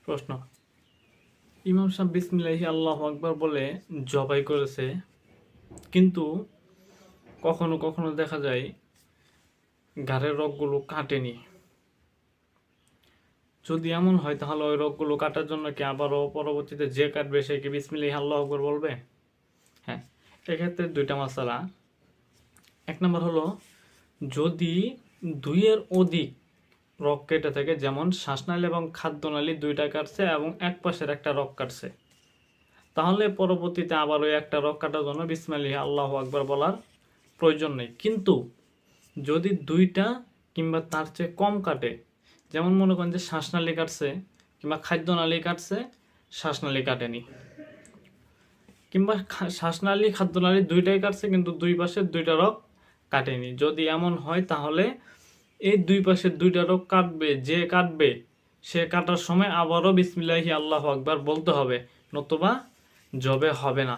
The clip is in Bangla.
প্রশ্ন, ইমাম সাহেব বিসমিল্লাহি আল্লাহু আকবার বলে জবাই করেছে, কিন্তু কখনো কখনো দেখা যায় ঘাড়ের রগগুলো কাটেনি। যদি এমন হয় তাহলে ওই রগগুলো কাটার জন্য কি আবারও পরবর্তীতে যে কাটবে সে কি বিসমিল্লাহি আল্লাহু আকবার বলবে? হ্যাঁ, এক্ষেত্রে দুইটা মাসালা। এক নম্বর হলো, যদি দুইয়ের অধিক রগ কেটে থাকে, যেমন শ্বাসনালী এবং খাদ্যনালী দুইটা কাটছে এবং এক পাশের একটা রগ কাটছে, তাহলে পরবর্তীতে আবার ওই একটা রগ কাটার জন্য বিসমিল্লাহি আল্লাহু আকবার বলার প্রয়োজন নেই। কিন্তু যদি দুইটা কিংবা তার চেয়ে কম কাটে, যেমন মনে করেন যে শ্বাসনালী কাটছে কিংবা খাদ্যনালী কাটছে, শ্বাসনালী কাটেনি, কিংবা শ্বাসনালী খাদ্যনালী দুইটাই কাটছে কিন্তু দুই পাশের দুইটা রগ কাটেনি, যদি এমন হয় তাহলে এই দুই পাশের দুইটা রগ কাটবে, যে কাটবে সে কাটার সময় আবারও বিসমিল্লাহি আল্লাহু আকবার বলতে হবে, নতুবা জবে হবে না।